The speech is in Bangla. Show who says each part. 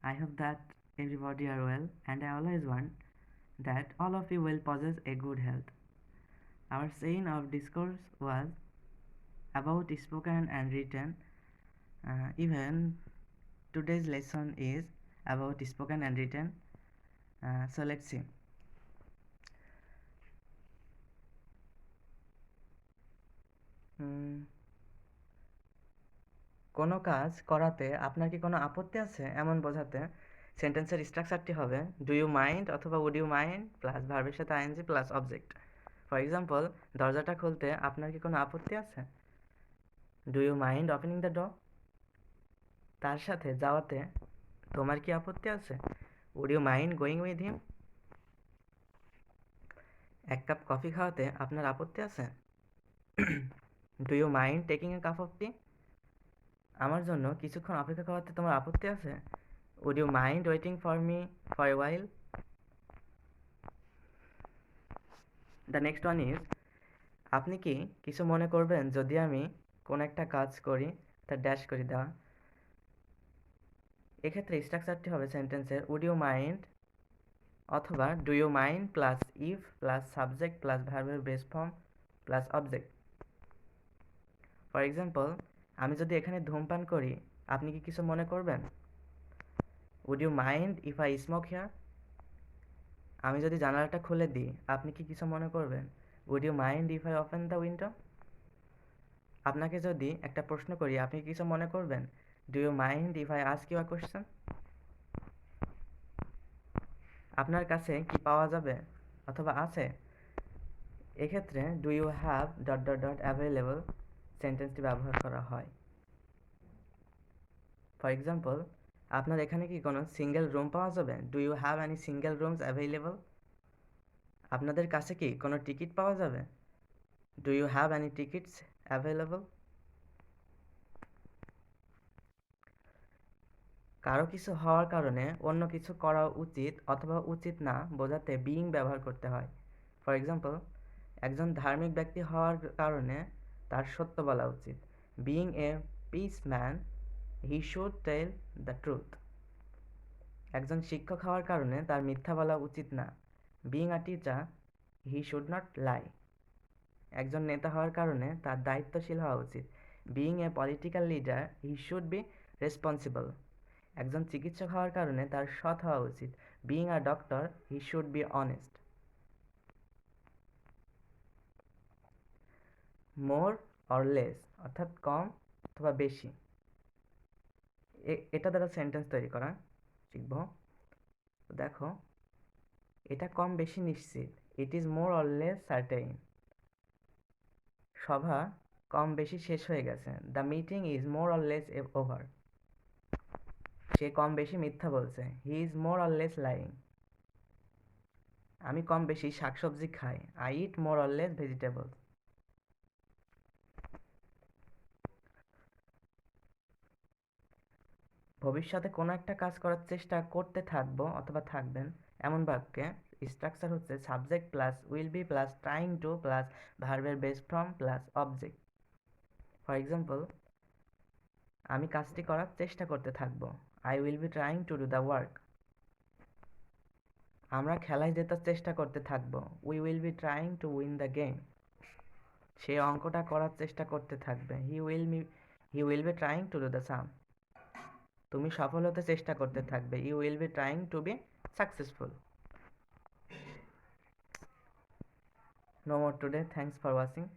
Speaker 1: I hope that everybody are well, and I always want that all of you will possess a good health. Our scene of discourse was about spoken and written. Even today's lesson is about spoken and written. So let's see. কোনো কাজ করাতে আপনার কি কোনো আপত্তি আছে এমন বোঝাতে সেন্টেন্সের স্ট্রাকচারটি হবে ডু ইউ মাইন্ড অথবা উড ইউ মাইন্ড প্লাস ভার্বের সাথে ING plus object. For example, দরজাটা খুলতে আপনার কি কোনো আপত্তি আছে? Do you mind opening the door? তার সাথে যাওয়াতে তোমার কি আপত্তি আছে? Would you mind going with him? এক কাপ কফি খাওয়াতে আপনার আপত্তি আছে? Do you mind taking a cup of tea? আমার জন্য কিছুক্ষণ অপেক্ষা করাতে তোমার আপত্তি আছে? Would you mind waiting for me for a while? The next one is আপনি কি কিছু মনে করবেন যদি আমি কোন একটা কাজ করি তা ড্যাশ করে দেওয়া। এক্ষেত্রে স্ট্রাকচারটি হবে সেন্টেন্সের উড ইউ মাইন্ড অথবা do you mind plus if plus subject plus ভার্বের base form plus object. For example, আমি যদি এখানে ধূমপান করি আপনি কি কিছু মনে করবেন? Would you mind if I smoke here? আমি যদি জানালাটা খুলে দিই আপনি কি কিছু মনে করবেন? Would you mind if I open the window? আপনাকে যদি একটা প্রশ্ন করি আপনি কিছু মনে করবেন? Do you mind if I ask you a question? আপনার কাছে কি পাওয়া যাবে অথবা আছে? এক্ষেত্রে do you have dot dot dot available সেন্টেন্সটি ব্যবহার করা হয়। ফর এক্সাম্পল, আপনার এখানে কি কোনো সিঙ্গেল রুম পাওয়া যাবে? Do you have any single rooms available? আপনাদের কাছে কি কোনো টিকিট পাওয়া যাবে? Do you have any tickets available? কারো কিছু হওয়ার কারণে অন্য কিছু করা উচিত অথবা উচিত না বোঝাতে বিইং ব্যবহার করতে হয়। ফর এক্সাম্পল, একজন ধার্মিক ব্যক্তি হওয়ার কারণে তার সত্য বলা উচিত। Being a peace man he should tell the truth. একজন শিক্ষক হওয়ার কারণে তার মিথ্যা বলা উচিত না। Being a teacher he should not lie. একজন নেতা হওয়ার কারণে তার দায়িত্বশীল হওয়া উচিত। Being a political leader he should be responsible. একজন চিকিৎসক হওয়ার কারণে তার সৎ হওয়া উচিত। Being a doctor he should be honest. More or less অর্থাৎ কম অথবা বেশি, এটা দ্বারা সেন্টেন্স তৈরি করা শিখব। দেখো, এটা কম বেশি নিশ্চিত। It is more or less certain. সভা কম বেশি শেষ হয়ে গেছে। The meeting is more or less over. সে কম বেশি মিথ্যা বলছে। He is more or less lying. আমি কম বেশি শাকসবজি খাই। I eat more or less vegetables. ভবিষ্যতে কোনো একটা কাজ করার চেষ্টা করতে থাকবো অথবা থাকবেন এমন বাক্যে স্ট্রাকচার হচ্ছে subject plus will be plus trying to plus ভার্বের base form plus object. For example, আমি কাজটি করার চেষ্টা করতে থাকবো। I will be trying to do the work. আমরা খেলায় জেতার চেষ্টা করতে থাকবো। We will be trying to win the game. সে অঙ্কটা করার চেষ্টা করতে থাকবে। He will be trying to do the sum. তুমি সফল হতে চেষ্টা করতে থাকবে। You will be trying two be successful. No more today. Thanks for watching.